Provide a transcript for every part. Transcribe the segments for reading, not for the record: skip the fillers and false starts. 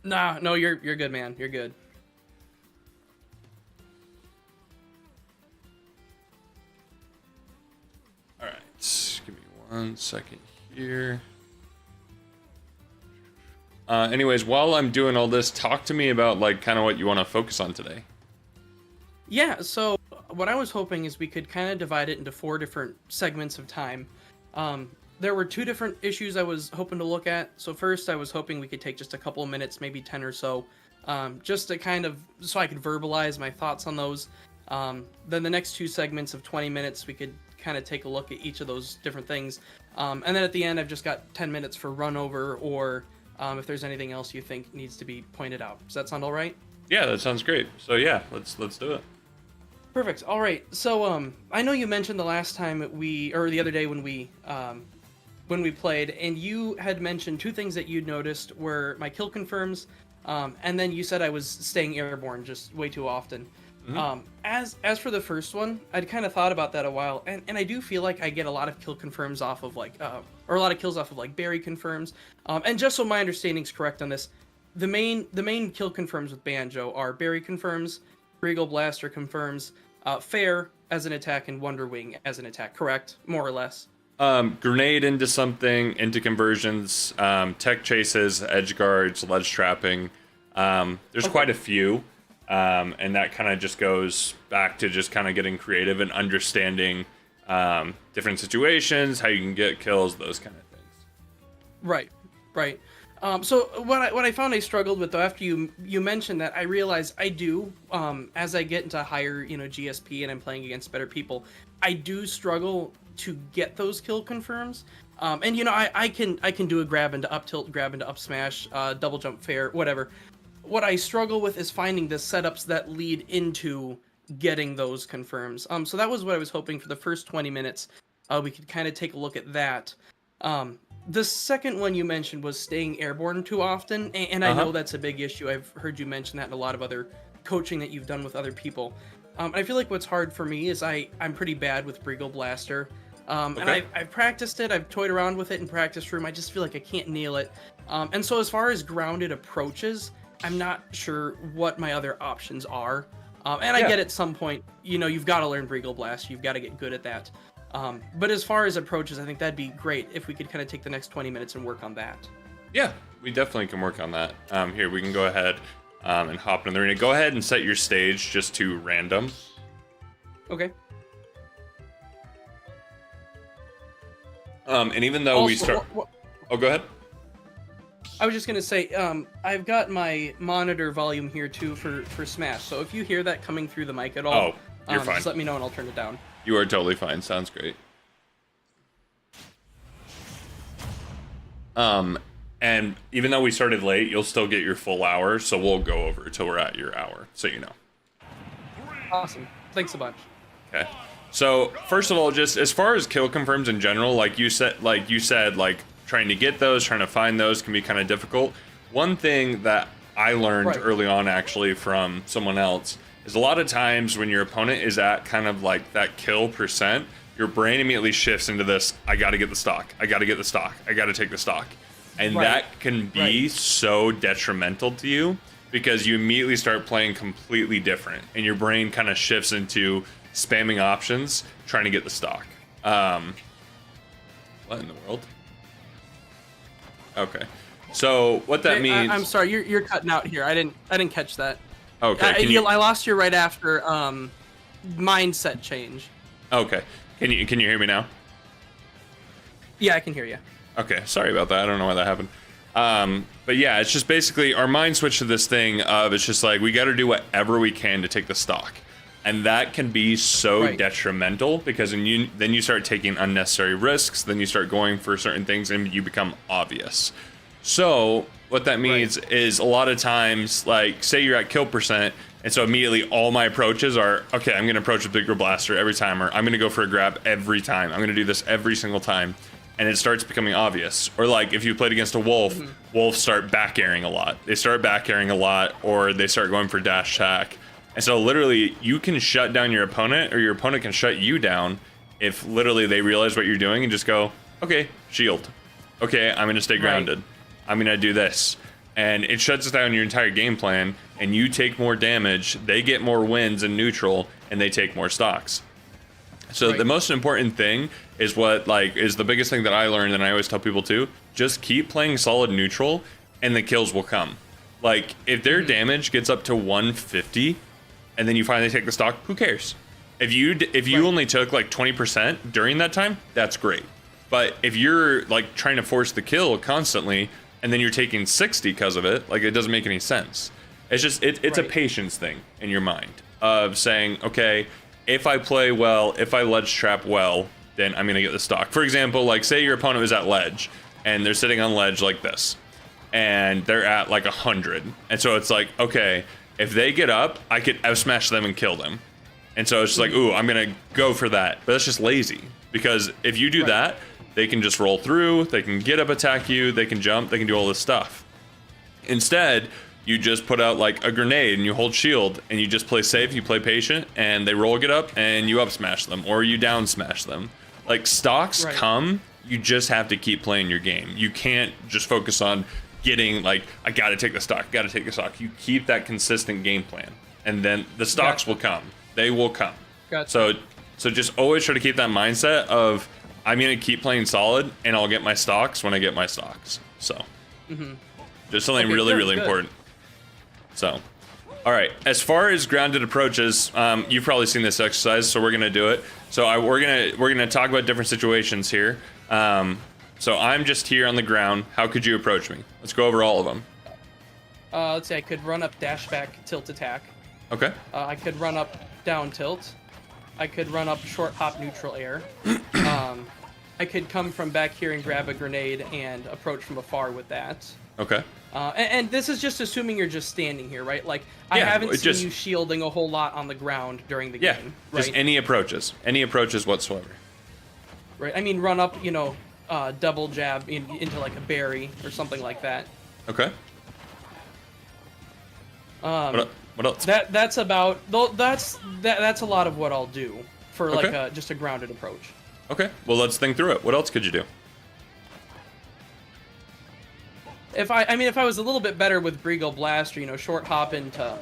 Nah, no, you're good, man. You're good. All right, give me 1 second here. Anyways, while I'm doing all this, talk to me about like kind of what you want to focus on today. Yeah, so what I was hoping is we could kind of divide it into 4 different segments of time. There were 2 different issues I was hoping to look at. So first, I was hoping we could take just a couple of minutes, maybe 10 or so, just to kind of, so I could verbalize my thoughts on those. Then the next 2 segments of 20 minutes, we could kind of take a look at each of those different things. And then at the end, I've just got 10 minutes for run over, or if there's anything else you think needs to be pointed out. Does that sound all right? Yeah, that sounds great. So yeah, let's do it. Perfect. All right. So I know you mentioned the last time or the other day when we played, and you had mentioned 2 things that you'd noticed were my kill confirms, and then you said I was staying airborne just way too often. Mm-hmm. As for the first one, I'd kind of thought about that a while, and I do feel like I get a lot of kill confirms off of like, or a lot of kills off of like berry confirms. And just so my understanding's correct on this, the main kill confirms with Banjo are berry confirms, Regal Blaster confirms, Fair as an attack, and Wonder Wing as an attack. Correct, more or less. Grenade into something, into conversions, tech chases, edge guards, ledge trapping. There's quite a few. And that kind of just goes back to just kind of getting creative and understanding different situations, how you can get kills, those kind of things. Right. So what I found I struggled with, though, after you mentioned that, I realized I do, as I get into higher, GSP and I'm playing against better people, I do struggle to get those kill confirms. And I can do a grab into up tilt, grab into up smash, double jump fair, whatever. What I struggle with is finding the setups that lead into getting those confirms. So that was what I was hoping for the first 20 minutes. We could kind of take a look at that. The second one you mentioned was staying airborne too often, and I know that's a big issue. I've heard you mention that in a lot of other coaching that you've done with other people. I feel like what's hard for me is I'm pretty bad with Regal Blaster. And I've practiced it, I've toyed around with it in practice room, I just feel like I can't nail it. And so as far as grounded approaches, I'm not sure what my other options are. And I get at some point, you've got to learn Regal Blast, you've got to get good at that. But as far as approaches, I think that'd be great if we could kind of take the next 20 minutes and work on that. Yeah, we definitely can work on that. Here, we can go ahead and hop in the arena. Go ahead and set your stage just to random. Okay. And even though we start... Oh, go ahead. I was just going to say, I've got my monitor volume here, too, for Smash. So if you hear that coming through the mic at all, you're fine. Just let me know and I'll turn it down. You are totally fine. Sounds great. And even though we started late, you'll still get your full hour, so we'll go over till we're at your hour, so you know. Awesome. Thanks a bunch. Okay. So, first of all, just as far as kill confirms in general, like you said, trying to get those, trying to find those can be kind of difficult. One thing that I learned early on, actually, from someone else, is a lot of times when your opponent is at kind of like that kill percent, your brain immediately shifts into this, I gotta get the stock, I gotta get the stock, I gotta take the stock. And that can be so detrimental to you, because you immediately start playing completely different, and your brain kind of shifts into spamming options, trying to get the stock. What in the world? Okay. So what that means... I'm sorry, you're cutting out here. I didn't catch that. Okay. I lost you right after mindset change. Okay. Can you hear me now? Yeah, I can hear you. Okay, sorry about that. I don't know why that happened. But yeah, it's just basically our mind switched to this thing of it's just like we got to do whatever we can to take the stock. And that can be so detrimental, because then you start taking unnecessary risks, then you start going for certain things and you become obvious. So what that means is a lot of times, like say you're at kill percent, and so immediately all my approaches are, okay, I'm going to approach a bigger blaster every time, or I'm going to go for a grab every time. I'm going to do this every single time. And it starts becoming obvious. Or like if you played against a wolf, wolves start back airing a lot. They start back airing a lot, or they start going for dash attack. And so literally you can shut down your opponent, or your opponent can shut you down if literally they realize what you're doing and just go, okay, shield. Okay, I'm going to stay grounded. I'm going to do this. and it shuts down your entire game plan, and you take more damage, they get more wins in neutral, and they take more stocks. So the most important thing is what is the biggest thing that I learned, and I always tell people too, just keep playing solid neutral and the kills will come. Like if their damage gets up to 150 and then you finally take the stock, who cares? If you only took like 20% during that time, that's great. But if you're like trying to force the kill constantly and then you're taking 60 because of it, like it doesn't make any sense. It's just it's a patience thing in your mind of saying, okay, if I play well, if I ledge trap well, then I'm gonna get the stock. For example, like say your opponent was at ledge and they're sitting on ledge like this, and they're at like 100, and so it's like, okay, if they get up, I could smash them and kill them, and so it's just like, ooh, I'm gonna go for that, but that's just lazy, because if you do that, they can just roll through, they can get up, attack you, they can jump, they can do all this stuff. Instead, you just put out like a grenade and you hold shield and you just play safe, you play patient, and they roll, get up, and you up smash them or you down smash them. Like stocks come, you just have to keep playing your game. You can't just focus on getting like, I gotta take the stock, gotta take the stock. You keep that consistent game plan, and then the stocks will come. They will come. So just always try to keep that mindset of, I'm gonna keep playing solid and I'll get my stocks when I get my stocks. So just something really important. So, all right, as far as grounded approaches, you've probably seen this exercise, so we're gonna do it. So we're gonna talk about different situations here. So I'm just here on the ground. How could you approach me? Let's go over all of them. Let's see, I could run up, dash back, tilt attack. Okay. I could run up, down tilt. I could run up, short hop, neutral air. I could come from back here and grab a grenade and approach from afar with that. Okay. And this is just assuming you're just standing here, right? Like, I haven't seen you shielding a whole lot on the ground during the game, right? Just any approaches whatsoever. Right, I mean, run up, double jab into like a berry or something like that. Okay. What else? That's about, that's a lot of what I'll do for like just a grounded approach. Okay, well let's think through it. What else could you do? If I was a little bit better with Brigo Blast, or short hop into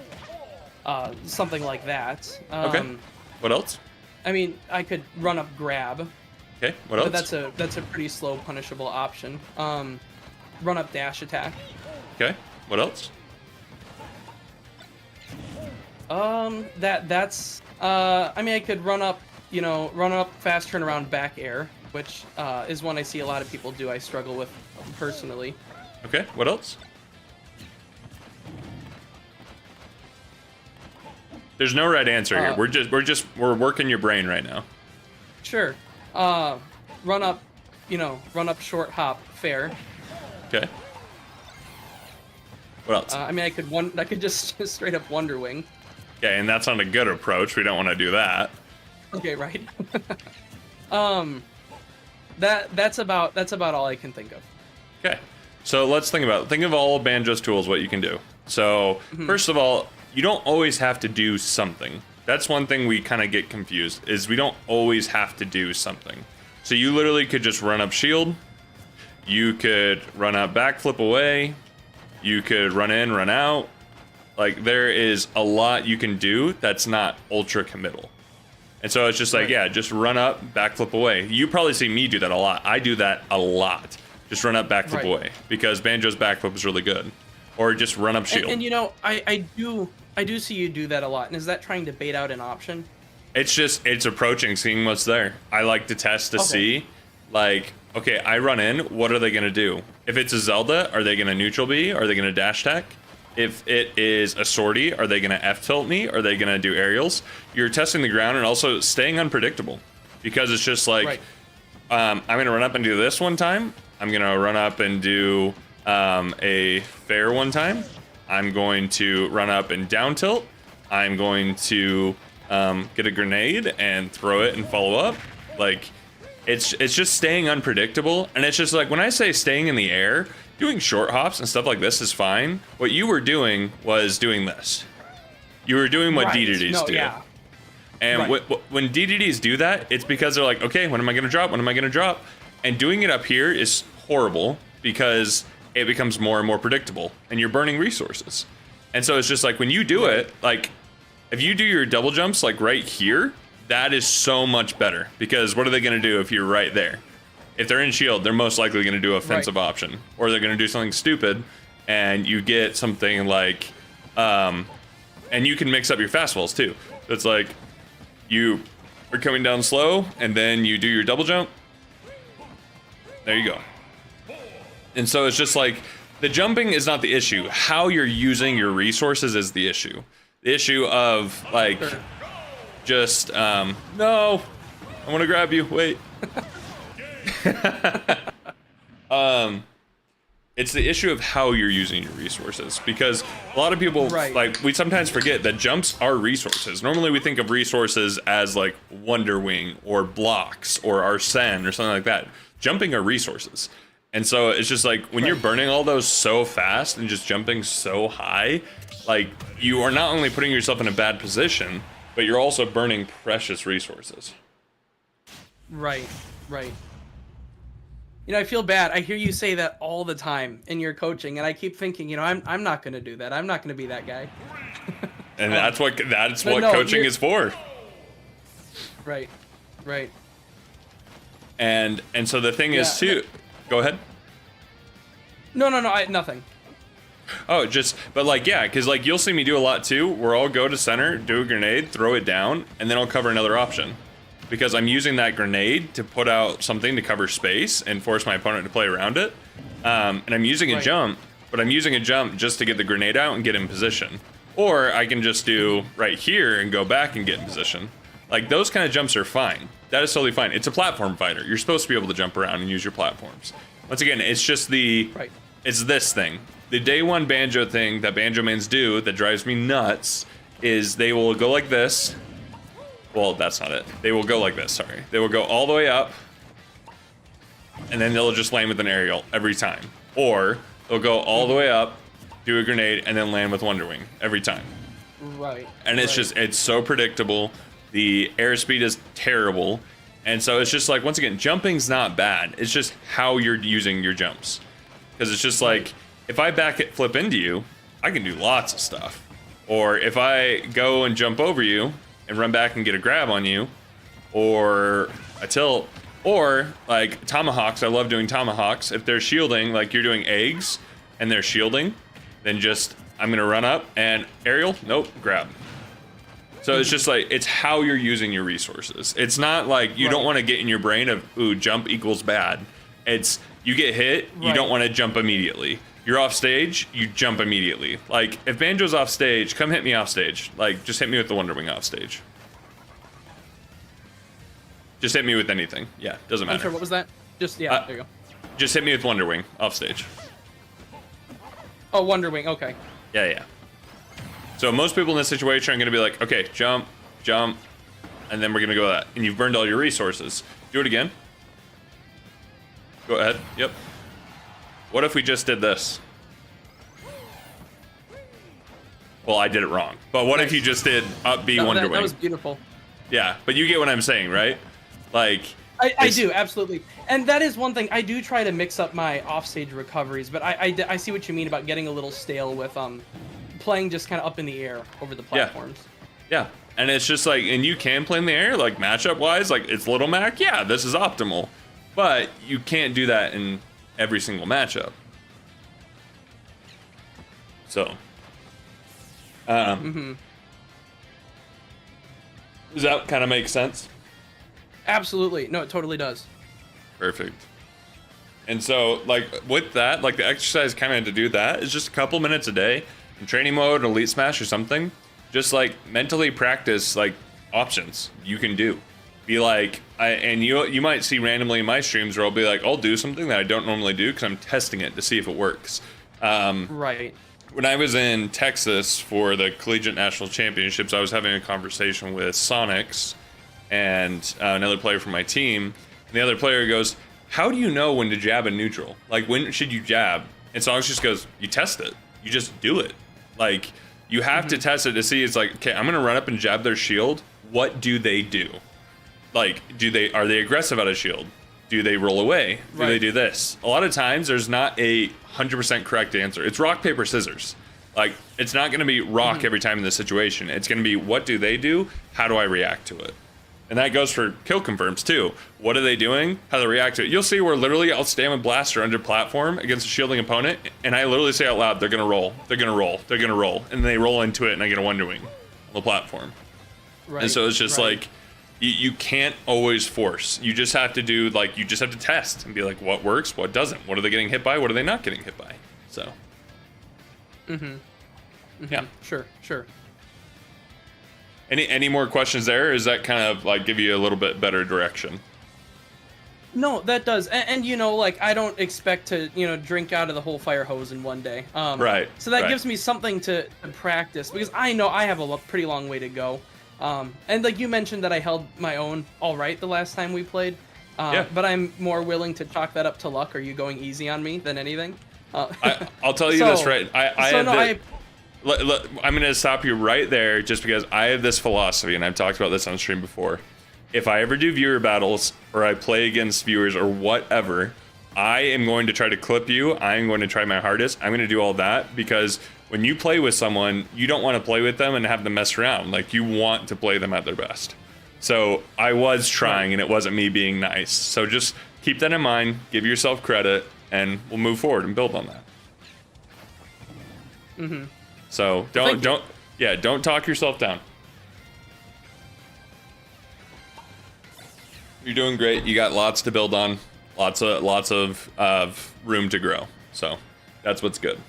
something like that. Okay. What else? I mean, I could run up grab. Okay. What else? But that's a pretty slow punishable option. Run up dash attack. Okay. What else? That's I mean, I could run up fast turnaround back air, which is one I see a lot of people do. I struggle with personally. Okay, what else? There's no right answer here. We're working your brain right now. Sure. Run up short hop fair. Okay. What else? I mean, I could just straight up Wonder Wing. Okay, and that's not a good approach. We don't want to do that. Okay, right. That's about all I can think of. Okay. So let's think of all of Banjo's tools, what you can do. So first of all, you don't always have to do something. That's one thing we kind of get confused, is we don't always have to do something. So you literally could just run up shield. You could run up backflip away. You could run in, run out. Like there is a lot you can do that's not ultra committal. And so it's just like, just run up, backflip away. You probably see me do that a lot. I do that a lot. Just run up, backflip away, because Banjo's backflip is really good. Or just run up shield. And I do see you do that a lot. And is that trying to bait out an option? It's approaching, seeing what's there. I like to test to see, like, okay, I run in, what are they gonna do? If it's a Zelda, are they gonna neutral B? Are they gonna dash tech? If it is a sortie, are they gonna F tilt me? Are they gonna do aerials? You're testing the ground and also staying unpredictable, because it's just like, I'm gonna run up and do this one time. I'm gonna run up and do a fair one time. I'm going to run up and down tilt. I'm going to get a grenade and throw it and follow up. Like, it's just staying unpredictable. And it's just like, when I say staying in the air, doing short hops and stuff like this is fine. What you were doing was doing this. You were doing what DDDs do. Yeah. And when DDDs do that, it's because they're like, okay, when am I gonna drop? When am I gonna drop? And doing it up here is horrible, because it becomes more and more predictable, and you're burning resources. And so it's just like when you do it, like if you do your double jumps like right here, that is so much better, because what are they going to do if you're right there? If they're in shield, they're most likely going to do offensive option, or they're going to do something stupid, and you get something like, and you can mix up your fastballs too. It's like you are coming down slow, and then you do your double jump. There you go. And so it's just like the jumping is not the issue. How you're using your resources is the issue. The issue of like just no, I want to grab you. Wait. It's the issue of how you're using your resources, because a lot of people like we sometimes forget that jumps are resources. Normally we think of resources as like Wonder Wing or blocks or Arsene or something like that. Jumping are resources. And so it's just like when you're burning all those so fast and just jumping so high, like you are not only putting yourself in a bad position, but you're also burning precious resources. Right. You know, I feel bad. I hear you say that all the time in your coaching, and I keep thinking, you know, I'm not going to do that. I'm not going to be that guy. And that's what coaching is for. Right. And so the thing is too. Go ahead. No, nothing. Oh, but like, yeah, because like you'll see me do a lot too, where I'll go to center, do a grenade, throw it down, and then I'll cover another option. Because I'm using that grenade to put out something to cover space and force my opponent to play around it. And I'm using a jump, but I'm using a jump just to get the grenade out and get in position. Or I can just do right here and go back and get in position. Like those kind of jumps are fine. That is totally fine. It's a platform fighter. You're supposed to be able to jump around and use your platforms. Once again, it's just it's this thing. The day one Banjo thing that Banjo mains do that drives me nuts is they will go like this. Well, that's not it. They will go like this, sorry. They will go all the way up, and then they'll just land with an aerial every time. Or they'll go all the way up, do a grenade, and then land with Wonder Wing every time. Right. And it's it's so predictable. The airspeed is terrible. And so it's just like, once again, jumping's not bad. It's just how you're using your jumps. Because it's just like, if I flip into you, I can do lots of stuff. Or if I go and jump over you and run back and get a grab on you, or a tilt, or like tomahawks. I love doing tomahawks. If they're shielding, like you're doing eggs and they're shielding, then I'm gonna run up and aerial, nope, grab. So it's just like, it's how you're using your resources. It's not like you don't want to get in your brain of, ooh, jump equals bad. It's, you get hit, you don't want to jump immediately. You're off stage, you jump immediately. Like, if Banjo's off stage, come hit me off stage. Like, just hit me with the Wonder Wing off stage. Just hit me with anything. Yeah, doesn't matter. I'm sorry, what was that? There you go. Just hit me with Wonder Wing off stage. Oh, Wonder Wing, okay. Yeah. So most people in this situation are going to be like, okay, jump, and then we're going to go with that. And you've burned all your resources. Do it again. Go ahead. Yep. What if we just did this? Well, I did it wrong. But what if you just did up B Wonder Wing? That was beautiful. Yeah, but you get what I'm saying, right? Like, I do, absolutely. And that is one thing. I do try to mix up my offstage recoveries, but I see what you mean about getting a little stale with playing just kind of up in the air over the platforms. Yeah. And it's just like, and you can play in the air, like matchup wise, like it's Little Mac. Yeah, this is optimal. But you can't do that in every single matchup. So, does that kind of make sense? Absolutely. No, it totally does. Perfect. And so, like, with that, like, the exercise kind of to do that is just a couple minutes a day in training mode, Elite Smash or something. Just, like, mentally practice, like, options you can do. Be like, and you might see randomly in my streams where I'll be like, I'll do something that I don't normally do because I'm testing it to see if it works. Right. When I was in Texas for the Collegiate National Championships, I was having a conversation with Sonics and another player from my team. And the other player goes, how do you know when to jab a neutral? Like, when should you jab? And Sonics just goes, you test it. You just do it. Like, you have to test it to see. It's like, okay, I'm going to run up and jab their shield. What do they do? Like, are they aggressive out of shield? Do they roll away? Do they Right. do this? A lot of times there's not a 100% correct answer. It's rock, paper, scissors. Like, it's not going to be rock every time in this situation. It's going to be, what do they do? How do I react to it? And that goes for kill confirms too. What are they doing? How do they react to it? You'll see where literally I'll stand with Blaster under platform against a shielding opponent, and I literally say out loud, they're going to roll. They're going to roll. They're going to roll. And they roll into it, and I get a Wonder Wing on the platform. Right. And so it's just like, you can't always force. You just have to do, like, you just have to test and be like, what works, what doesn't? What are they getting hit by? What are they not getting hit by? So. Yeah. Sure. Any more questions there? Or does that kind of like give you a little bit better direction? No, that does. And you know, like, I don't expect to, you know, drink out of the whole fire hose in one day. Right. So that right. gives me something to practice, because I know I have a pretty long way to go. And like you mentioned that I held my own all right the last time we played. Yeah. But I'm more willing to chalk that up to luck. Are you going easy on me than anything? I'll tell you this right. I'm going to stop you right there just because I have this philosophy, and I've talked about this on stream before. If I ever do viewer battles or I play against viewers or whatever, I am going to try to clip you. I am going to try my hardest. I'm going to do all that because when you play with someone, you don't want to play with them and have them mess around. Like, you want to play them at their best. So I was trying, and it wasn't me being nice. So just keep that in mind, give yourself credit, and we'll move forward and build on that. So don't talk yourself down. You're doing great. You got lots to build on, lots of room to grow. So that's what's good.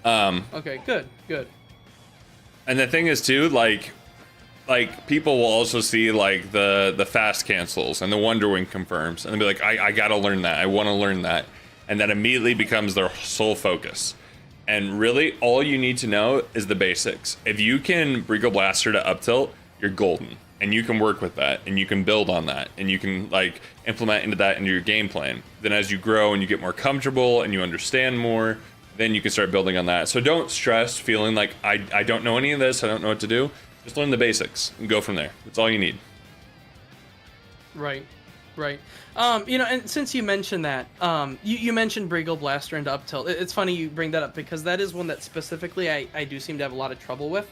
Okay, good. And the thing is too, like people will also see like the fast cancels and the Wonder Wing confirms, and they'll be like, I gotta learn that. I want to learn that, and that immediately becomes their sole focus. And really, all you need to know is the basics. If you can Brigo Blaster to up tilt, you're golden. And you can work with that, and you can build on that, and you can like implement into that into your game plan. Then as you grow and you get more comfortable and you understand more, then you can start building on that. So don't stress feeling like I don't know any of this, I don't know what to do. Just learn the basics and go from there. That's all you need. Right. You know, and since you mentioned that, you mentioned Brigo Blaster into up tilt. It's funny you bring that up because that is one that specifically I do seem to have a lot of trouble with.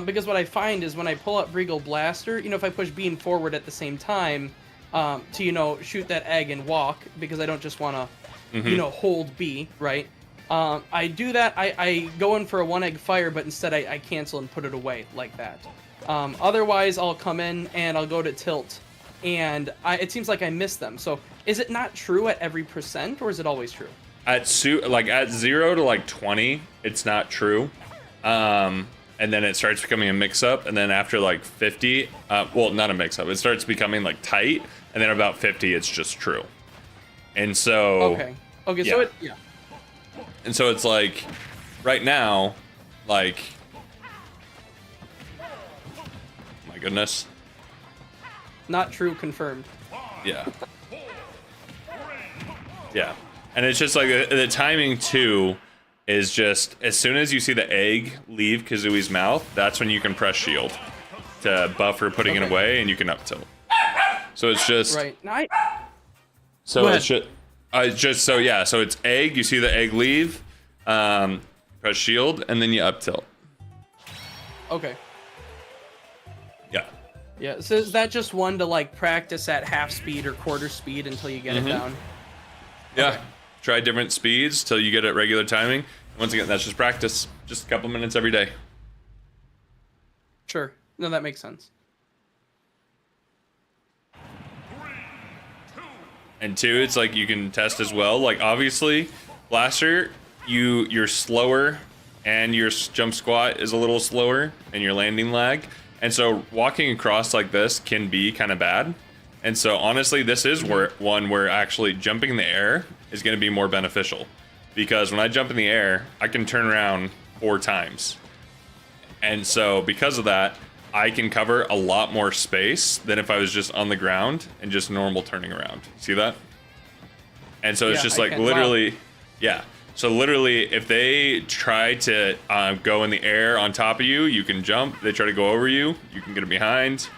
Because what I find is when I pull up Brigo Blaster, you know, if I push B and forward at the same time to, you know, shoot that egg and walk, because I don't just want to, you know, hold B, right? I do that, I go in for a one egg fire, but instead I cancel and put it away like that. Otherwise, I'll come in and I'll go to tilt, and it seems like I miss them. So is it not true at every percent, or is it always true? At 0 to like 20, it's not true. And then it starts becoming a mix-up, and then after like 50, well, not a mix-up, it starts becoming like tight, and then about 50, it's just true. And so... Okay, yeah. so it... Yeah. And so it's like, right now, like... My goodness. Not true, confirmed. Yeah. Yeah. And it's just like, the timing, too, is just as soon as you see the egg leave Kazui's mouth, that's when you can press shield to buffer putting it away, and you can up tilt. So it's just right. So it's just so it's egg. You see the egg leave, press shield, and then you up tilt. Okay. Yeah. Yeah. So is that just one to like practice at half speed or quarter speed until you get it down? Yeah. Okay. Try different speeds till you get it regular timing. Once again, that's just practice. Just a couple minutes every day. Sure. No, that makes sense. And two, it's like you can test as well. Like obviously, Blaster, you're slower, and your jump squat is a little slower, and your landing lag. And so walking across like this can be kind of bad. And so honestly, this is one where actually jumping in the air is going to be more beneficial, because when I jump in the air, I can turn around 4 times. And so because of that, I can cover a lot more space than if I was just on the ground and just normal turning around. See that? And so it's just like literally, yeah. So literally, if they try to go in the air on top of you, you can jump. They try to go over you, you can get it behind.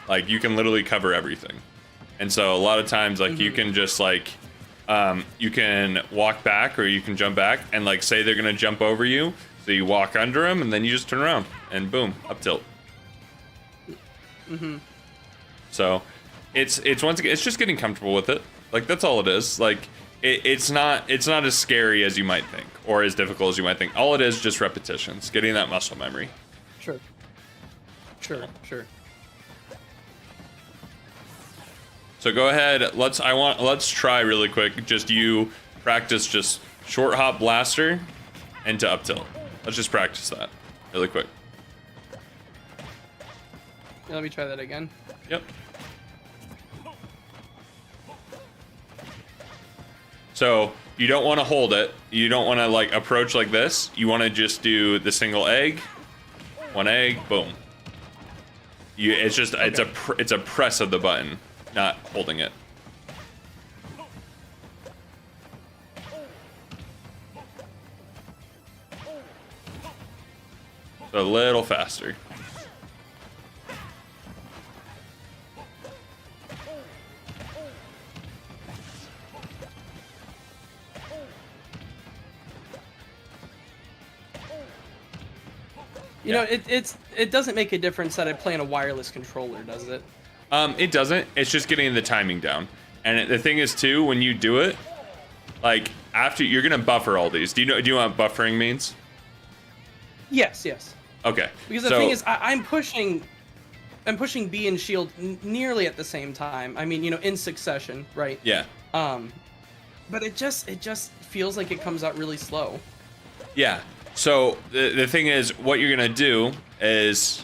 Like you can literally cover everything. And so a lot of times, like you can just like, you can walk back or you can jump back and like say they're gonna jump over you, so you walk under them and then you just turn around and boom, up tilt. So it's once again, it's just getting comfortable with it. Like that's all it is. Like it's not as scary as you might think or as difficult as you might think. All it is just repetitions, getting that muscle memory. Sure. So go ahead. Let's try really quick. Just you practice just short hop blaster into up tilt. Let's just practice that really quick. Let me try that again. Yep. So you don't want to hold it. You don't want to like approach like this. You want to just do the single egg, one egg, boom. It's just okay. It's a press of the button, not holding it. So a little faster. You know, it doesn't make a difference that I play on a wireless controller, does it? It doesn't. It's just getting the timing down. And the thing is too, when you do it, like after you're gonna buffer all these. Do you know what buffering means? Yes. Okay. Because the thing is, I'm pushing B and shield nearly at the same time. I mean, you know, in succession, right? Yeah. But it just feels like it comes out really slow. Yeah. So the thing is, what you're gonna do is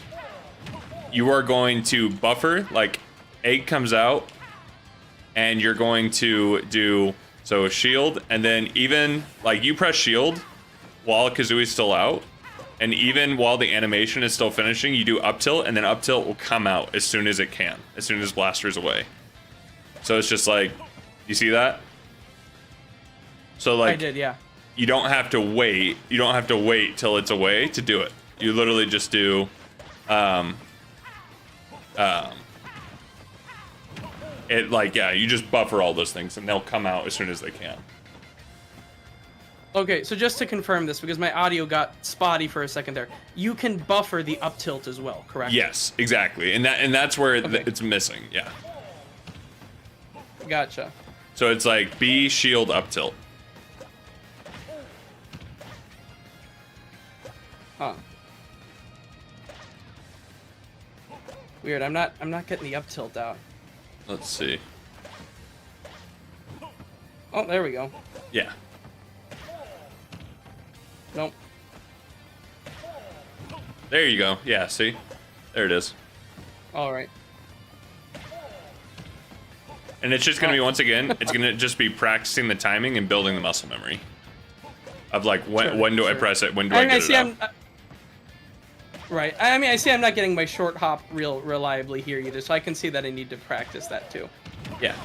you are going to buffer, like egg comes out, and you're going to do so shield, and then even like you press shield while Kazooie's still out, and even while the animation is still finishing, you do up tilt, and then up tilt will come out as soon as it can, as soon as blaster's away. So it's just like, you see that? So like I did, yeah. You don't have to wait. You don't have to wait till it's away to do it. You literally just do, you just buffer all those things and they'll come out as soon as they can. Okay, so just to confirm this, because my audio got spotty for a second there, you can buffer the up tilt as well, correct? Yes, exactly, and that's where it's missing. Yeah. Gotcha. So it's like B shield up tilt. Huh. Weird. I'm not getting the up tilt out. Let's see. Oh, there we go. Yeah. Nope. There you go. Yeah, see? There it is. All right. And it's just going to be, once again, it's going to just be practicing the timing and building the muscle memory. Of like, when do I press it? When do I get it out? Right. I mean, I see I'm not getting my short hop real reliably here either, so I can see that I need to practice that too. Yeah.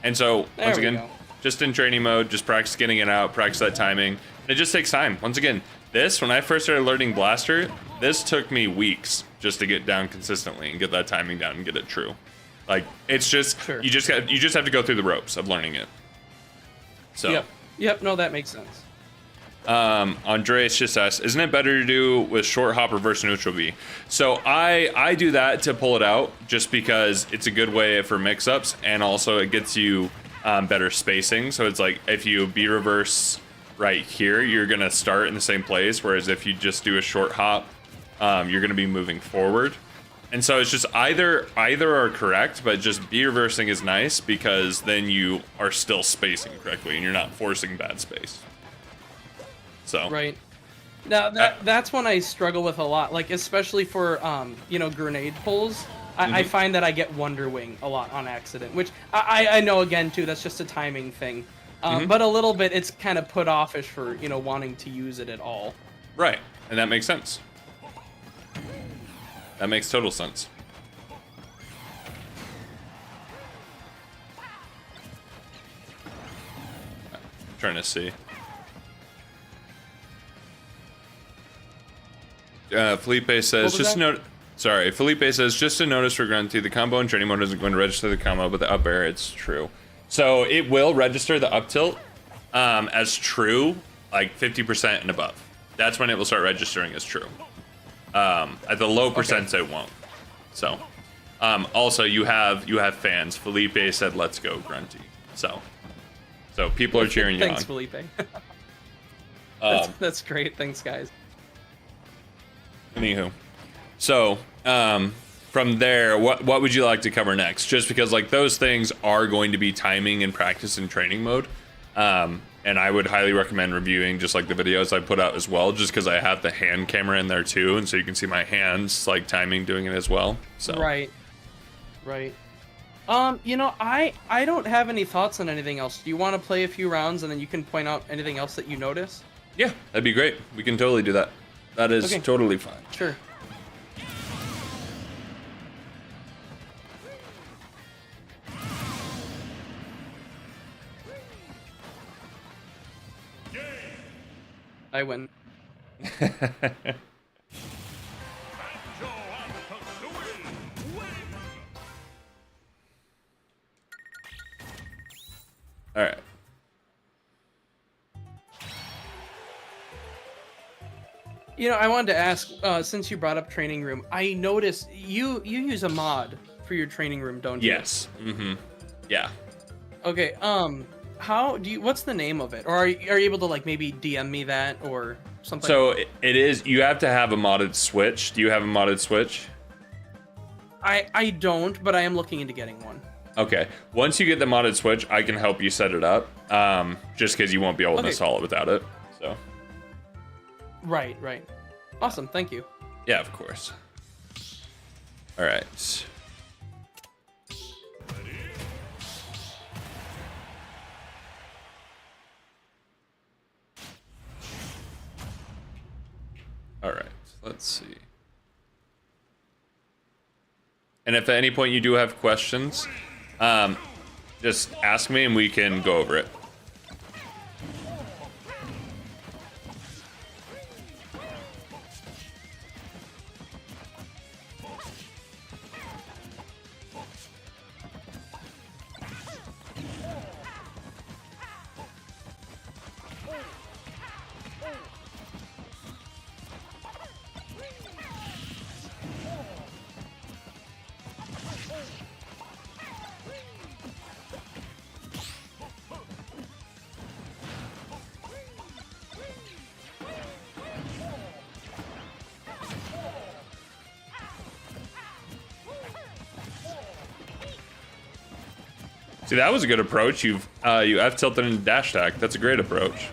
And so, once again, just in training mode, just practice getting it out, practice that timing. It just takes time. Once again, when I first started learning Blaster, this took me weeks just to get down consistently and get that timing down and get it true. Like, it's just, you just have to go through the ropes of learning it. So. Yep, no, that makes sense. Andreas just asked, isn't it better to do with short hop reverse neutral B? So I do that to pull it out just because it's a good way for mix-ups, and also it gets you better spacing. So it's like if you B reverse right here, you're gonna start in the same place, whereas if you just do a short hop, you're gonna be moving forward. And so it's just either are correct, but just B reversing is nice because then you are still spacing correctly and you're not forcing bad space. So. Right. Now that's one I struggle with a lot, like especially for grenade pulls. I find that I get Wonder Wing a lot on accident, which I know again too. That's just a timing thing, but a little bit it's kind of put offish for wanting to use it at all. Right, and that makes sense. That makes total sense. I'm trying to see. Felipe says, Sorry, Felipe says, just a notice for Grunty, the combo in training mode isn't going to register the combo, but the up air, it's true. So it will register the up tilt as true, like 50% and above. That's when it will start registering as true. At the low percents, it won't. So, also you have fans. Felipe said, "Let's go, Grunty." So people are cheering you on. Thanks, Felipe. That's great. Thanks, guys. Anywho, so from there, what would you like to cover next? Just because like those things are going to be timing and practice and training mode. And I would highly recommend reviewing just like the videos I put out as well, just because I have the hand camera in there too, and so you can see my hands like timing doing it as well. So right. You know, I don't have any thoughts on anything else. Do you want to play a few rounds and then you can point out anything else that you notice? Yeah, that'd be great. We can totally do that. That is totally fine. Sure. I win. All right. You know, I wanted to ask, since you brought up training room, I noticed you use a mod for your training room, don't you? Yes. Mm-hmm. Yeah. Okay. How do you? What's the name of it? Or are you able to like maybe DM me that or something? So it is. You have to have a modded Switch. Do you have a modded Switch? I don't, but I am looking into getting one. Okay. Once you get the modded Switch, I can help you set it up. Just because you won't be able to install it without it. So. Right. Awesome. Thank you. Yeah, of course. All right. All right. Let's see. And if at any point you do have questions, just ask me and we can go over it. See, that was a good approach. You F tilted into dash attack. That's a great approach.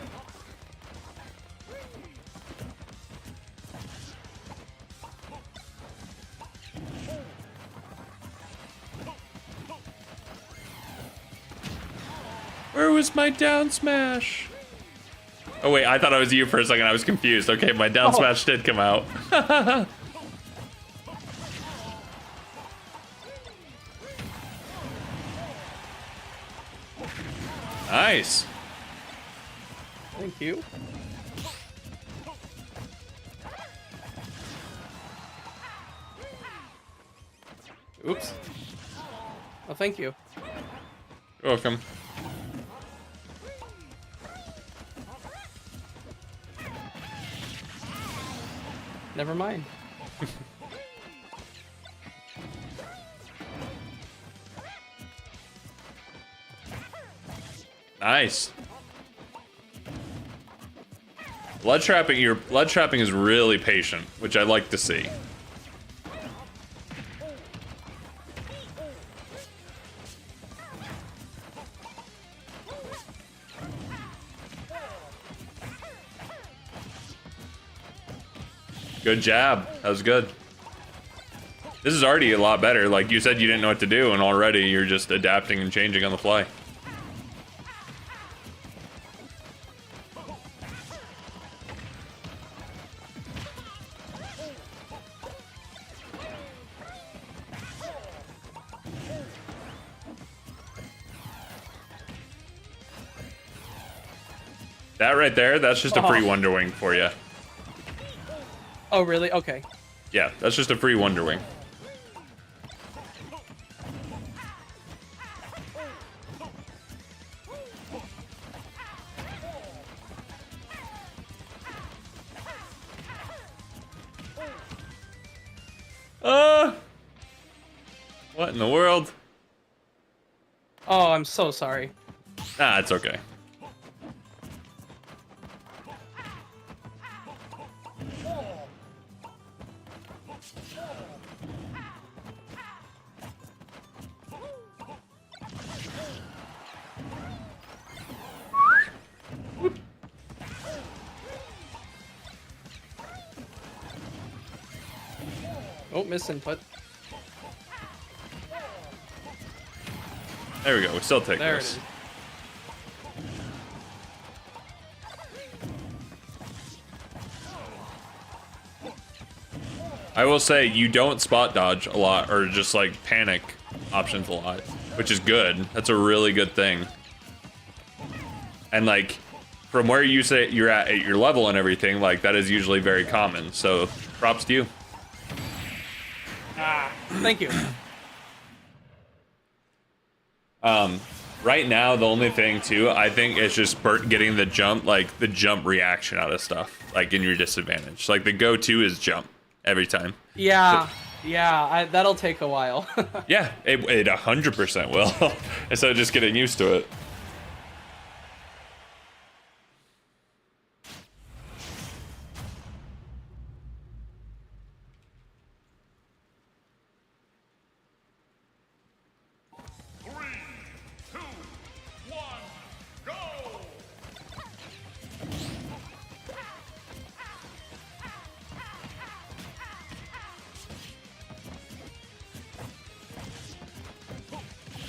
Where was my down smash? Oh wait, I thought it was you for a second. I was confused. Okay, my down smash did come out. Nice. Thank you. Oops. Oh, thank you. You're welcome. Never mind. Nice. Your blood trapping is really patient, which I like to see. Good jab. That was good. This is already a lot better. Like you said, you didn't know what to do, and already you're just adapting and changing on the fly. That right there, that's just a free Wonder Wing for you. Oh, really? Okay. Yeah, that's just a free Wonder Wing. What in the world? Oh, I'm so sorry. Ah, it's okay. Oh, miss input. There we go. We still take There this. it is. I will say you don't spot dodge a lot or just like panic options a lot, which is good. That's a really good thing. And like from where you say you're at your level and everything, like that is usually very common. So props to you. Ah, thank you. Right now, the only thing too, I think, is just Bert getting the jump, like the jump reaction out of stuff, like in your disadvantage. Like the go-to is jump every time. Yeah, yeah, that'll take a while. Yeah, it 100% will. Instead of just getting used to it.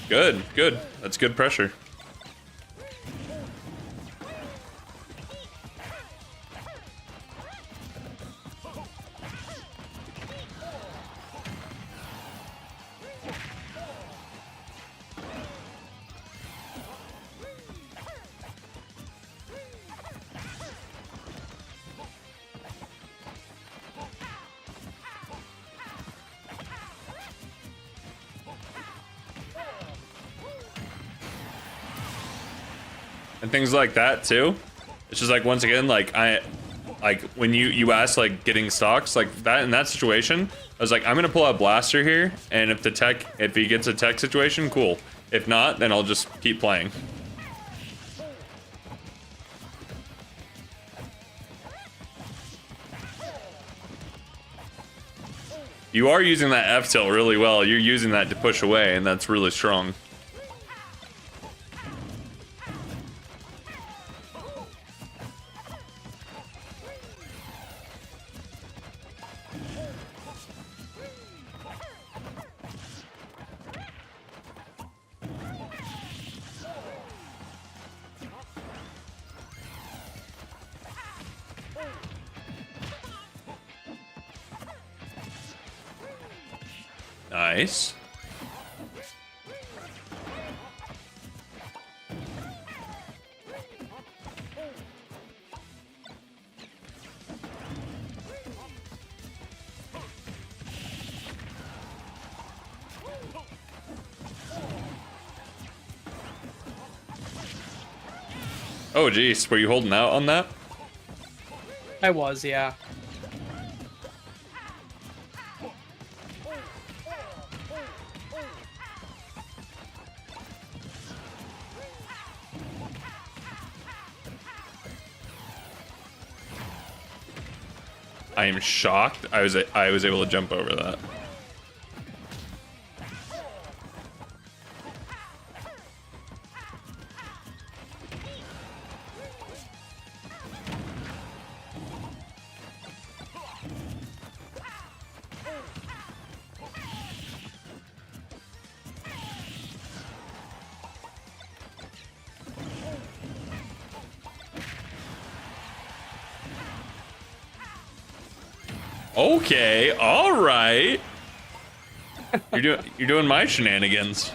Good, good. That's good pressure. And things like that too. It's just like, once again, like when you asked like getting stocks like that in that situation, I was like, I'm gonna pull out blaster here, and if he gets a tech situation, cool. If not, then I'll just keep playing. You are using that F tilt really well. You're using that to push away, and that's really strong. Nice. Oh geez, were you holding out on that? I was, yeah. I am shocked I was able to jump over that. Okay, all right. You're doing my shenanigans.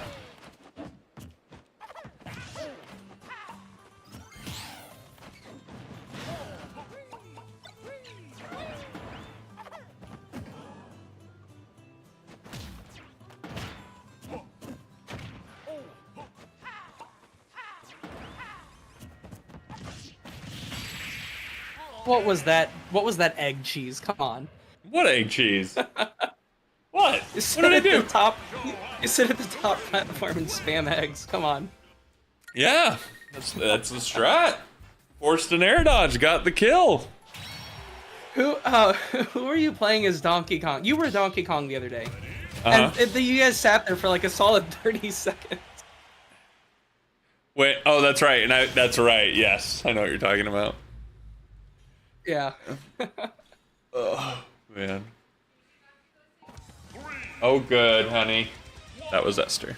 What was that? What was that egg cheese? Come on. What egg cheese? What? You sit What did I at do? the top. You sit at the top platform and spam eggs. Come on. Yeah, that's the strat. Forced an air dodge, got the kill. Who who were you playing as Donkey Kong? You were Donkey Kong the other day. Uh-huh. And you guys sat there for like a solid 30 seconds. Wait, oh, that's right, that's right, yes. I know what you're talking about. Yeah. Oh, man. Oh, good, honey. That was Esther.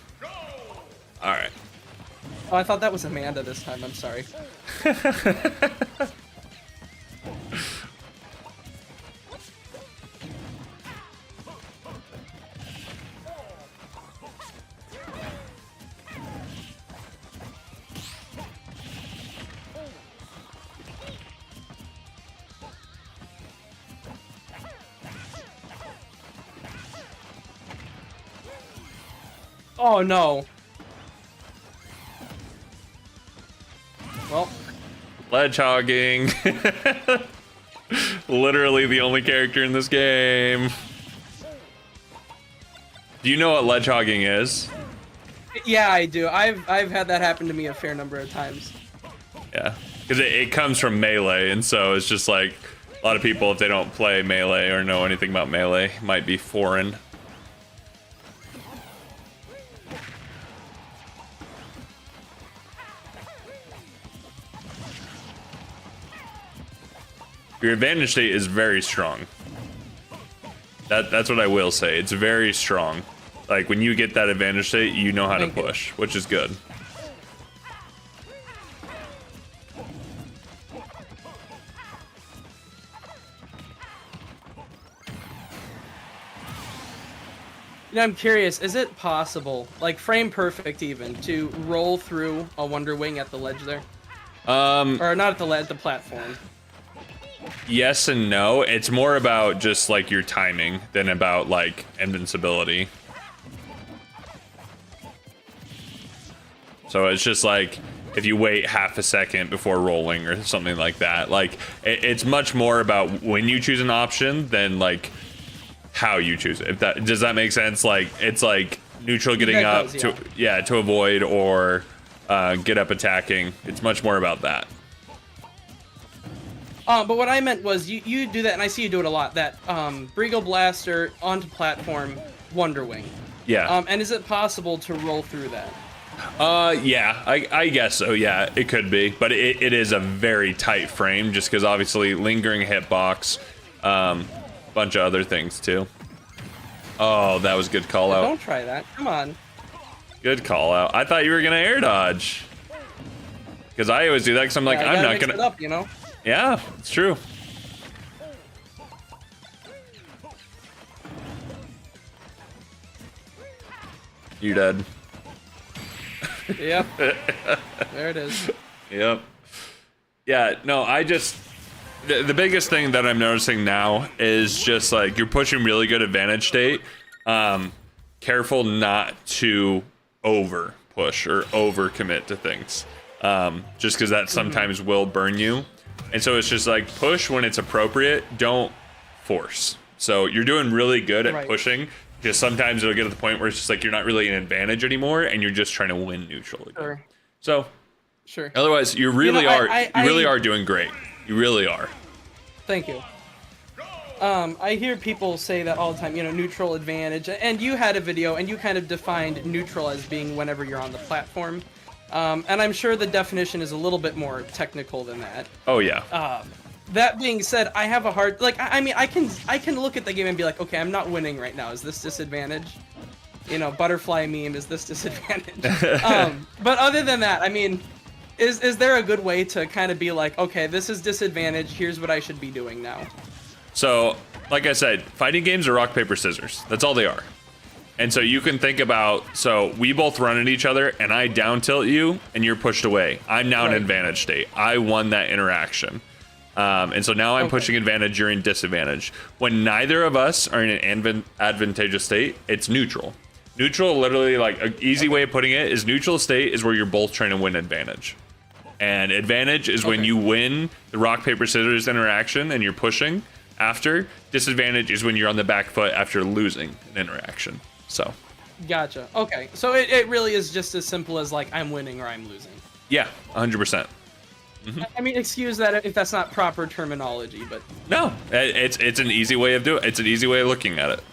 Alright. Oh, I thought that was Amanda this time. I'm sorry. Oh no. Well, Ledge hogging. Literally the only character in this game. Do you know what ledge hogging is? yeah, I do. I've had that happen to me a fair number of times. Yeah, because it comes from Melee, and so it's just like a lot of people, if they don't play Melee or know anything about Melee, might be foreign. Your advantage state is very strong. That's what I will say. It's very strong. Like, when you get that advantage state, you know how to push, which is good. You know, I'm curious, is it possible, like frame perfect even, to roll through a Wonder Wing at the ledge there? Or not at the ledge, the platform. Yes and no. It's more about just like your timing than about like invincibility. So it's just like if you wait half a second before rolling or something like that. Like it's much more about when you choose an option than like how you choose it. If that does that make sense? Like it's like neutral getting up to avoid or get up attacking. It's much more about that. But what I meant was you do that, and I see you do it a lot. That Brigo Blaster onto platform Wonder Wing. Yeah. And is it possible to roll through that? Yeah, I guess so. Yeah, it could be, but it is a very tight frame, just because obviously lingering hitbox, bunch of other things too. Oh, that was good call out. Don't try that. Come on. Good call out. I thought you were gonna air dodge, because I always do that. Because I'm like, I'm not gonna. Mix it up, you know. Yeah, it's true. You're dead. Yep. There it is. Yep. Yeah, no, I just... The biggest thing that I'm noticing now is just, like, you're pushing really good advantage state. Careful not to over-push or over-commit to things. Just because that sometimes will burn you. And so it's just like push when it's appropriate, don't force. So you're doing really good at pushing, just sometimes it'll get to the point where it's just like you're not really an advantage anymore and you're just trying to win neutral again. Sure. So Sure. Otherwise you really are doing great. You really are. Thank you. I hear people say that all the time, you know, neutral advantage, and you had a video and you kind of defined neutral as being whenever you're on the platform. And I'm sure the definition is a little bit more technical than that. Oh yeah. That being said, I have a hard I mean I can look at the game and be like, okay, I'm not winning right now. Is this disadvantage? You know, butterfly meme, is this disadvantage? But other than that, I mean, is there a good way to kind of be like, okay, this is disadvantage, here's what I should be doing now? So, like I said, fighting games are rock, paper, scissors. That's all they are. And so you can think about, so we both run at each other and I down tilt you and you're pushed away. I'm now in advantage state. I won that interaction. And so now I'm pushing advantage, you're in disadvantage. When neither of us are in an advantageous state, it's neutral. Neutral, literally, like, an easy way of putting it is neutral state is where you're both trying to win advantage. And advantage is when you win the rock, paper, scissors interaction and you're pushing after. Disadvantage is when you're on the back foot after losing an interaction. So. Gotcha. Okay. So it really is just as simple as like I'm winning or I'm losing. Yeah, 100%. I mean, excuse that if that's not proper terminology, but no, it's an easy way of doing it. It's an easy way of looking at it.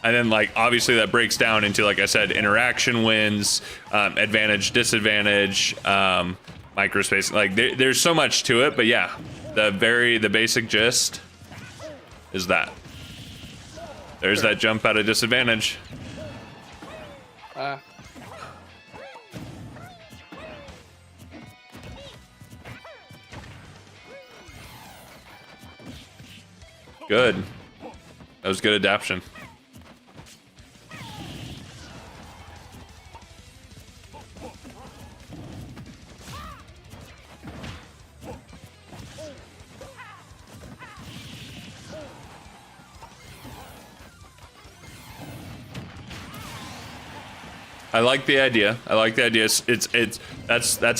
And then, like, obviously that breaks down into, like I said, interaction wins, advantage, disadvantage, microspace. Like, there's so much to it, but yeah, the basic gist is that. There's that jump at a disadvantage. Good. That was good adaptation. I like the idea. That's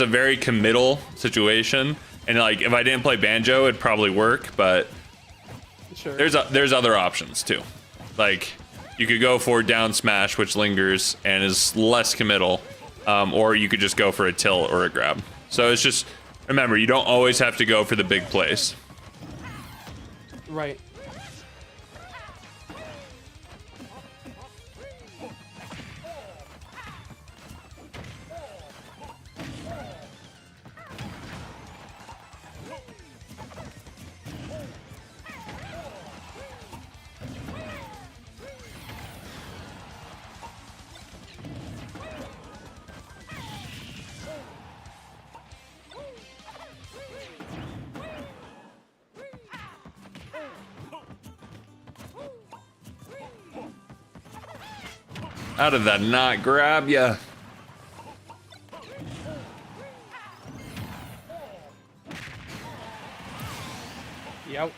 a very committal situation. And like, if I didn't play banjo, it'd probably work, but sure. There's other options too. Like, you could go for down smash, which lingers and is less committal, or you could just go for a tilt or a grab. So it's just, remember, you don't always have to go for the big plays. Right. How did that not grab ya? Yep.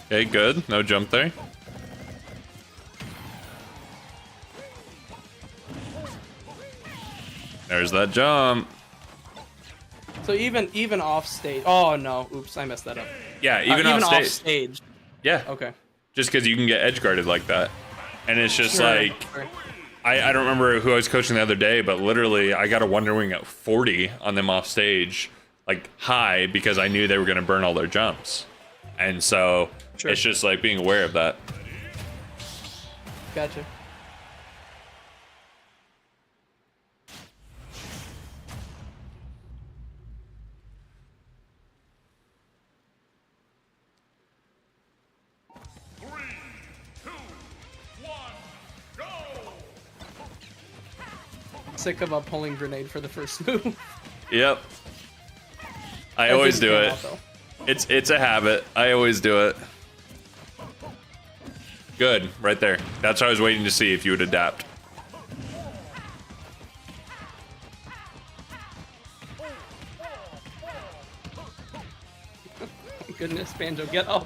Okay, good. No jump there. There's that jump. So even off stage. Oh no! Oops, I messed that up. Yeah, even off stage. Yeah. Okay. Just because you can get edge guarded like that, and it's just Sure. like, I don't remember who I was coaching the other day, but literally I got a Wonder Wing at 40 on them off stage, like high, because I knew they were gonna burn all their jumps, and so it's just like being aware of that. Gotcha. Sick of a pulling grenade for the first move. Yep. I always do it. It's a habit. I always do it. Good, right there. That's what I was waiting to see if you would adapt. Goodness, Banjo, get up.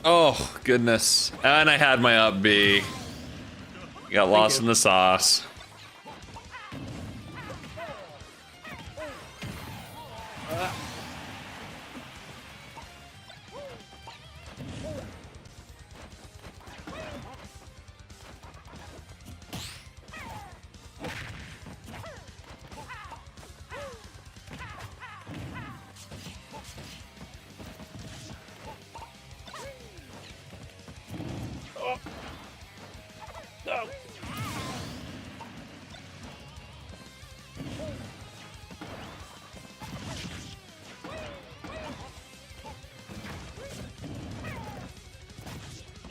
Oh, goodness. And I had my up B. Got lost in the sauce.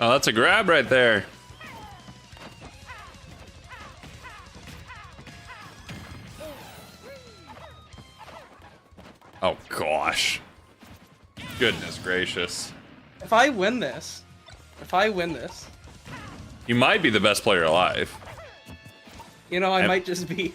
Oh, that's a grab right there. Oh, gosh. Goodness gracious. If I win this, You might be the best player alive. you know, I might just be.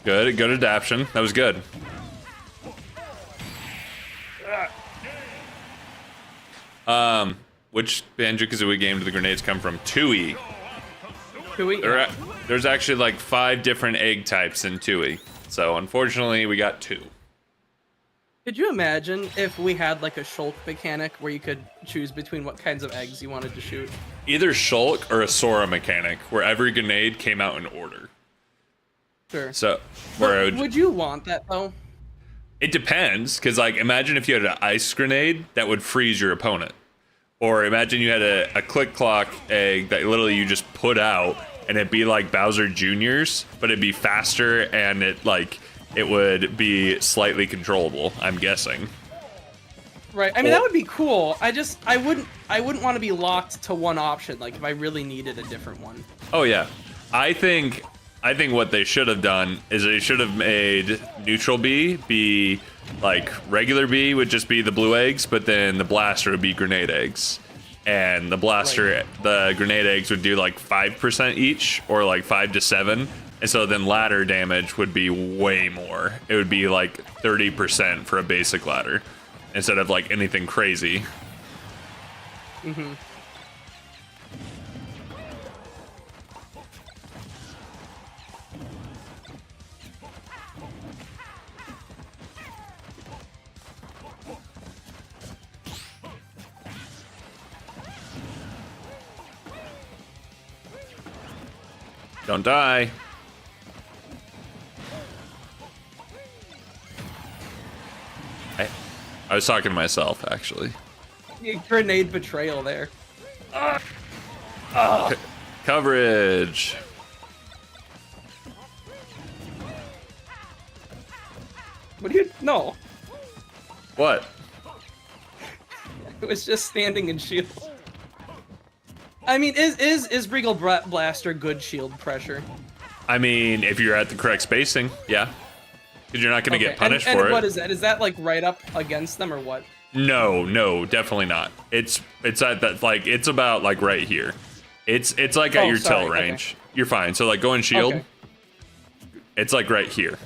Good adaptation. That was good. Which Banjo-Kazooie game do the grenades come from? 2E. 2E? There's actually like 5 different egg types in 2E. So unfortunately, we got 2. Could you imagine if we had like a shulk mechanic where you could choose between what kinds of eggs you wanted to shoot? Either shulk or a Sora mechanic, where every grenade came out in order. Sure. So, where would you want that though? It depends, because like imagine if you had an ice grenade that would freeze your opponent, or imagine you had a click clock egg that literally you just put out, and it'd be like Bowser Jr.'s, but it'd be faster and it would be slightly controllable, I'm guessing. Right. I mean, that would be cool. I wouldn't want to be locked to one option. Like if I really needed a different one. Oh yeah, I think what they should have done is they should have made neutral B be like regular B would just be the blue eggs, but then the blaster would be grenade eggs. And the blaster, right. The grenade eggs would do like 5% each, or like 5 to 7. And so then ladder damage would be way more. It would be like 30% for a basic ladder, instead of like anything crazy. Mm-hmm. Don't die. I was talking to myself, actually. Grenade betrayal there. Coverage. What do you... No. What? It was just standing in shield. I mean, is Regal Blaster good shield pressure? I mean, if you're at the correct spacing, yeah. Because you're not going to get punished for it. And what is that? Is that like right up against them or what? No, definitely not. It's at that, like, it's about like right here. It's like at your tilt range. Okay. You're fine. So like go in shield. Okay. It's like right here.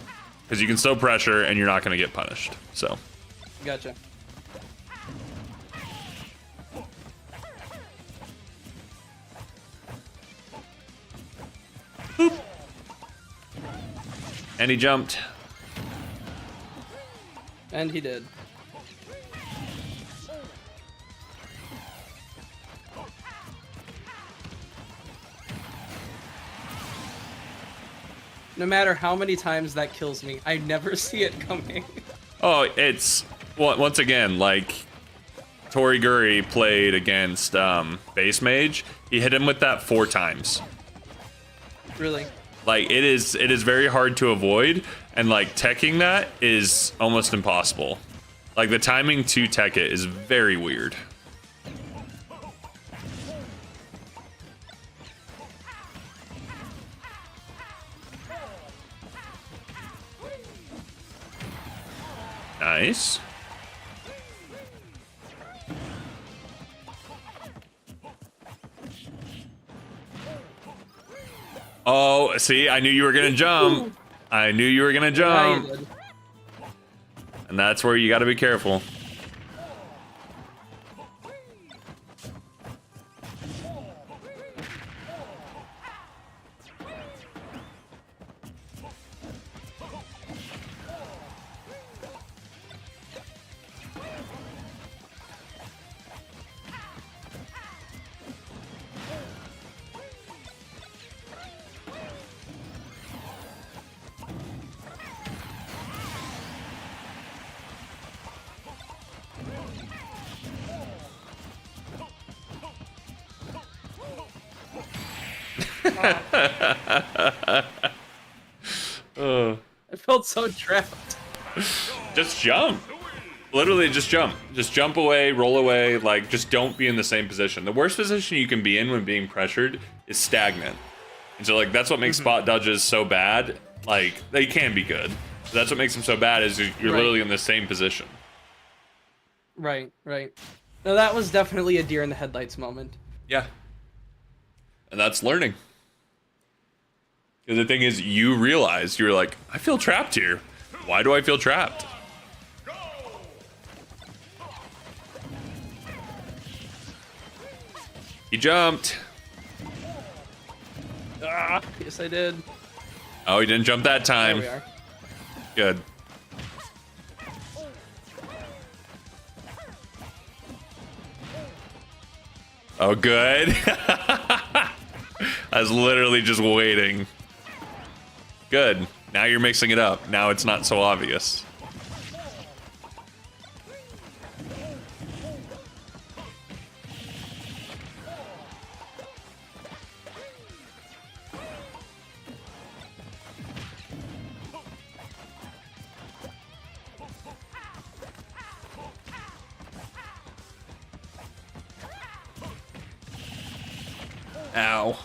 Because you can still pressure and you're not going to get punished. So. Gotcha. Boop. And he jumped. And he did. No matter how many times that kills me, I never see it coming. Oh, it's... Well, once again, like... Toriguri played against Base Mage. He hit him with that 4 times. Really? Like, it is very hard to avoid, and like teching that is almost impossible. Like the timing to tech it is very weird. Nice. Oh, see, I knew you were gonna jump. I knew you were gonna jump. Yeah, and that's where you gotta be careful. I felt so trapped. Just jump. Literally just jump. Just jump away, roll away, like just don't be in the same position. The worst position you can be in when being pressured is stagnant. And so like that's what makes spot dodges so bad. Like they can be good. But that's what makes them so bad is you're literally in the same position. Right. No, that was definitely a deer in the headlights moment. Yeah. And that's learning. Because the thing is, you realized, you're like, I feel trapped here. Why do I feel trapped? He jumped. Ah, yes, I did. Oh, he didn't jump that time. There we are. Good. Oh, good. I was literally just waiting. Good. Now you're mixing it up. Now it's not so obvious. Ow.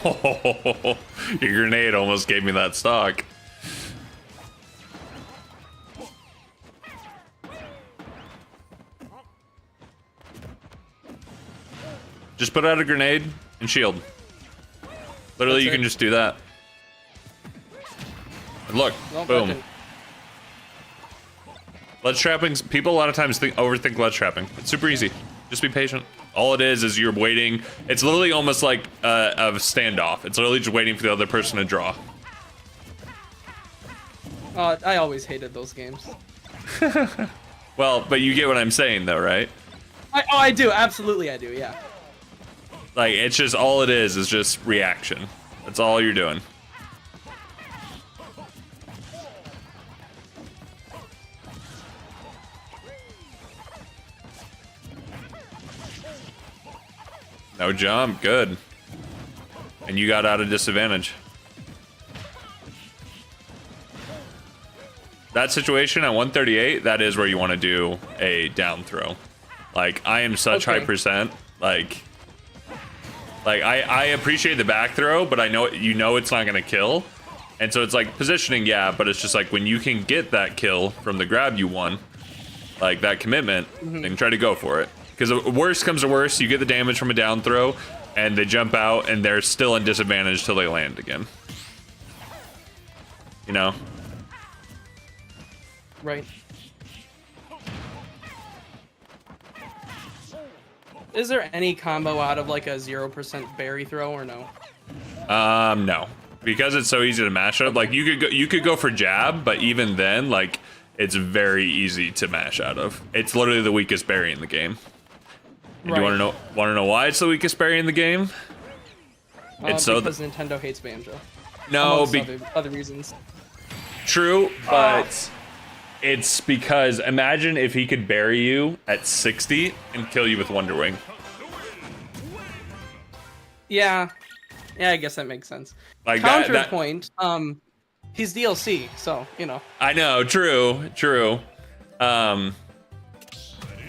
Oh, your grenade almost gave me that stock. Just put out a grenade and shield. Literally, That's you it. can just do that. And look, Well, boom. that Ledge trapping, people a lot of times overthink ledge trapping. It's super easy. Just be patient. All it is you're waiting. It's literally almost like a standoff. It's literally just waiting for the other person to draw. I always hated those games. Well, but you get what I'm saying though, right? I do. Absolutely, I do. Yeah. Like, it's just, all it is just reaction. That's all you're doing. No jump, good. And you got out of disadvantage. That situation at 138, that is where you want to do a down throw. Like, I am such Okay. high percent, like I appreciate the back throw, but I know it's not gonna kill. And so it's like positioning, yeah, but it's just like when you can get that kill from the grab you won, like that commitment, then try to go for it. Because worst comes to worst, you get the damage from a down throw, and they jump out, and they're still in disadvantage till they land again. You know? Right. Is there any combo out of like a 0% berry throw or no? No, because it's so easy to mash up. Like you could go for jab, but even then, like it's very easy to mash out of. It's literally the weakest berry in the game. And Right. you want to know why it's the weakest berry in the game? It's so because Nintendo hates Banjo. no, Amongst other reasons. true, but it's because imagine if he could bury you at 60 and kill you with Wonder Wing. Yeah, I guess that makes sense. Like Counterpoint, he's DLC, so you know. I know, true. But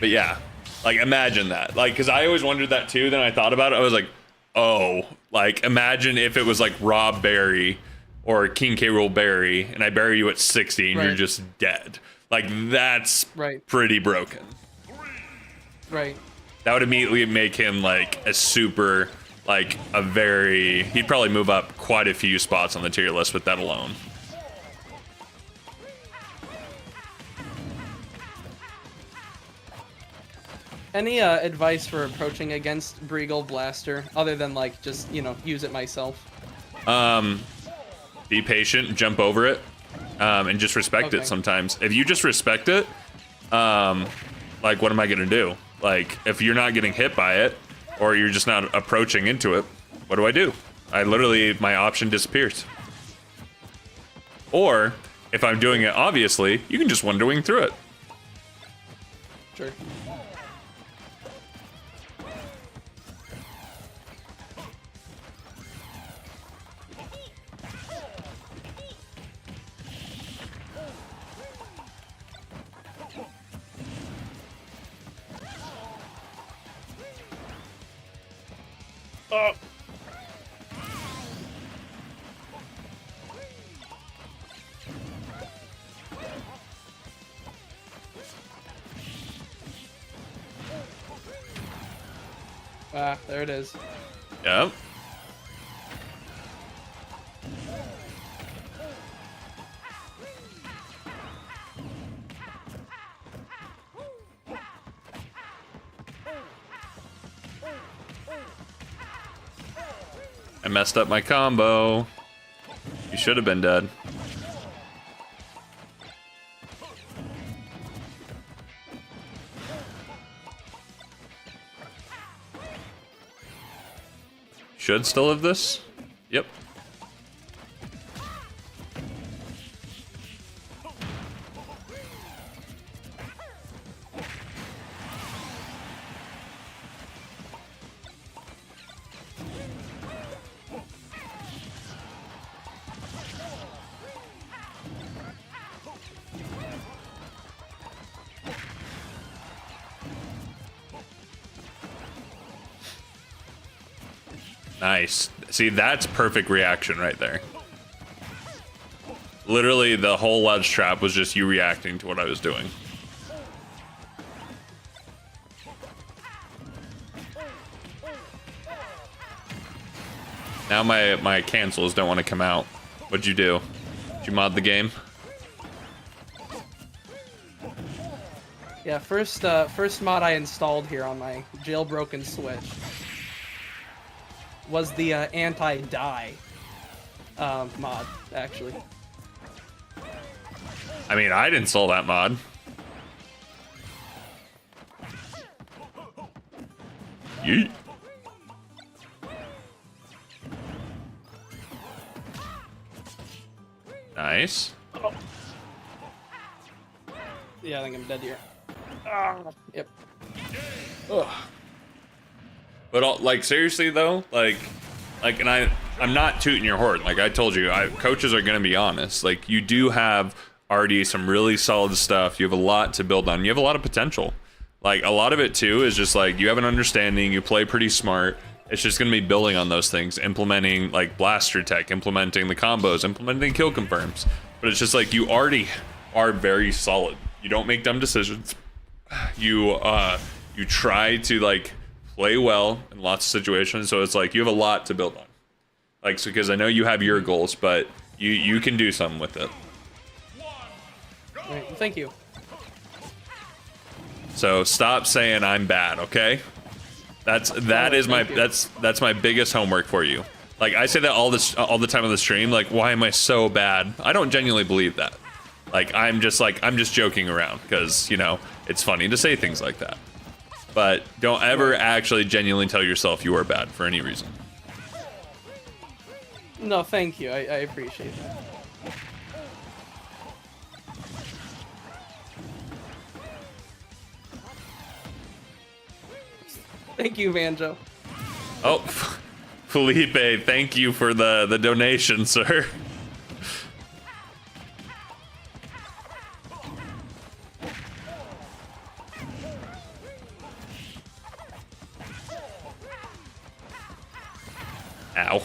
yeah, like imagine that. Like, cause I always wondered that too. Then I thought about it. I was like, oh, like imagine if it was like Rob Berry or King K. Rool Berry, and I bury you at 60 and Right. you're just dead. Like that's Right. pretty broken. Right. That would immediately make him like a super, like a very. He'd probably move up quite a few spots on the tier list with that alone. Any advice for approaching against Breagle Blaster, other than like just use it myself? Be patient, jump over it, and just respect Okay. it sometimes. If you just respect it, like, what am I gonna do? Like, if you're not getting hit by it, or you're just not approaching into it, what do? My option disappears. Or, if I'm doing it obviously, you can just Wonder Wing through it. Sure. Oh. Ah, there it is. Yep. I messed up my combo. You should have been dead. Should still have this? Yep. Nice. See, that's perfect reaction right there. Literally, the whole ledge trap was just you reacting to what I was doing. Now my cancels don't want to come out. What'd you do? Did you mod the game? Yeah, first mod I installed here on my jailbroken Switch was the anti-die mod, actually. I mean, I'd install that mod. Yeet. Nice. Oh. Yeah, I think I'm dead here. Ah, yep. Ugh. But like seriously though, like, and I'm not tooting your horn. Like I told you, coaches are gonna be honest. Like you do have already some really solid stuff. You have a lot to build on. You have a lot of potential. Like a lot of it too is just like you have an understanding. You play pretty smart. It's just gonna be building on those things, implementing like blaster tech, implementing the combos, implementing kill confirms. But it's just like you already are very solid. You don't make dumb decisions. You try to like play well in lots of situations, so it's like you have a lot to build on. Like, so because I know you have your goals, but you can do something with it. Right, thank you. So stop saying I'm bad, okay? That's my biggest homework for you. Like I say that all the time on the stream. Like, why am I so bad? I don't genuinely believe that. Like I'm just joking around because you know it's funny to say things like that. But don't ever actually genuinely tell yourself you are bad for any reason. No, thank you. I appreciate that. Thank you, Vanjo. Oh, Felipe, thank you for the donation, sir. Ow.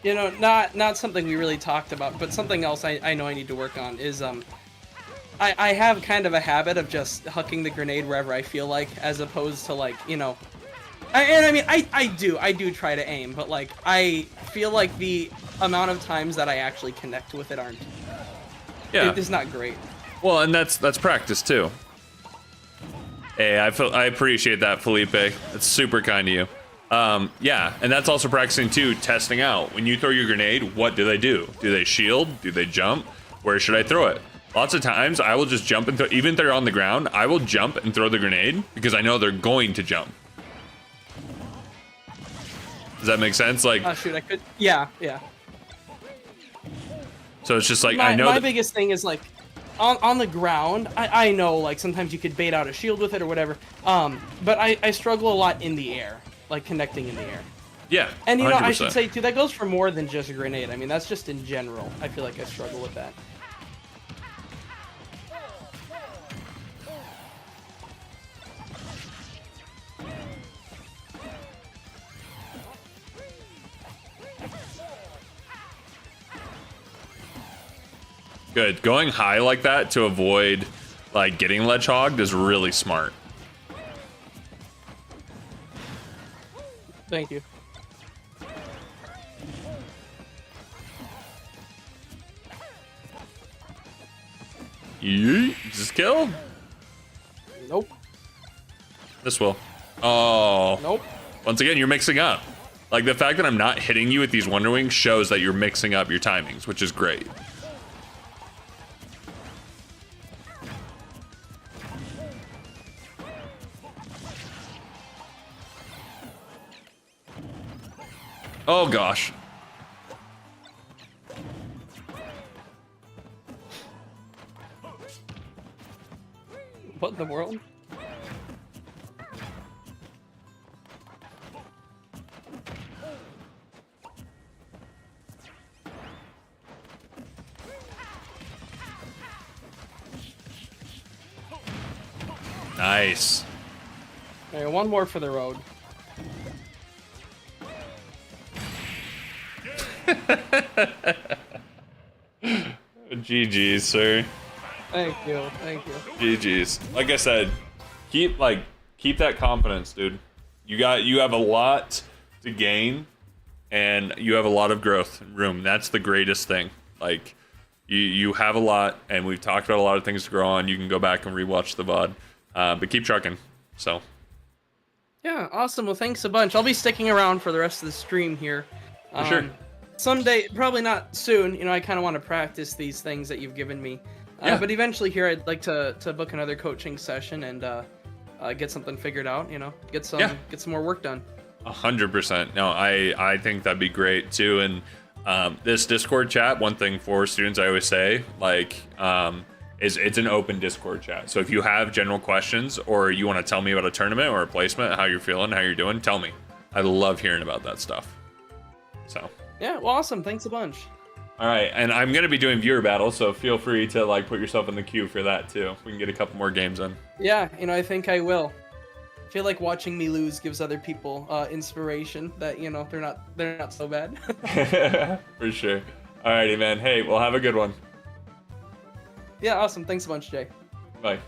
You know, not something we really talked about, but something else I know I need to work on is I have kind of a habit of just hucking the grenade wherever I feel like, as opposed to like, you know, I mean I do try to aim, but like I feel like the amount of times that I actually connect with it aren't. Yeah. It's not great. Well, and that's practice too. Hey, I appreciate that, Felipe. It's super kind of you. Yeah, and that's also practicing too, testing out. When you throw your grenade, what do they do? Do they shield? Do they jump? Where should I throw it? Lots of times, I will just jump and throw, even if they're on the ground, I will jump and throw the grenade because I know they're going to jump. Does that make sense? Like, Oh shoot, I could. Yeah. So it's just like, My I know my biggest thing is like, on the ground, I know like sometimes you could bait out a shield with it or whatever. But I struggle a lot in the air, like connecting in the air. Yeah, And you know, 100%. I should say too, that goes for more than just a grenade. I mean, that's just in general. I feel like I struggle with that. Good. Going high like that to avoid like getting ledge hogged is really smart. Thank you. Yeet. Does this kill? Nope. This will. Oh. Nope. Once again, you're mixing up. Like, the fact that I'm not hitting you with these Wonder Wings shows that you're mixing up your timings, which is great. Oh, gosh. What in the world? Nice. Okay, one more for the road. GG's, sir. Thank you, thank you. GG's. Like I said, keep that confidence, dude. You have a lot to gain, and you have a lot of growth room. That's the greatest thing. Like, you have a lot, and we've talked about a lot of things to grow on. You can go back and rewatch the VOD, but keep trucking. So. Yeah, awesome. Well, thanks a bunch. I'll be sticking around for the rest of the stream here. For sure. Someday, probably not soon. You know, I kind of want to practice these things that you've given me. Yeah. But eventually, here I'd like to book another coaching session and get something figured out. You know, get some more work done. 100%. No, I think that'd be great too. And this Discord chat, one thing for students I always say, like, is it's an open Discord chat. So if you have general questions or you want to tell me about a tournament or a placement, how you're feeling, how you're doing, tell me. I love hearing about that stuff. So. Yeah, well, awesome. Thanks a bunch. All right, and I'm gonna be doing viewer battles, so feel free to like put yourself in the queue for that too. We can get a couple more games in. Yeah, you know, I think I will. I feel like watching me lose gives other people inspiration that, you know, they're not so bad. For sure. Alrighty, man. Hey, well, have a good one. Yeah, awesome. Thanks a bunch, Jay. Bye.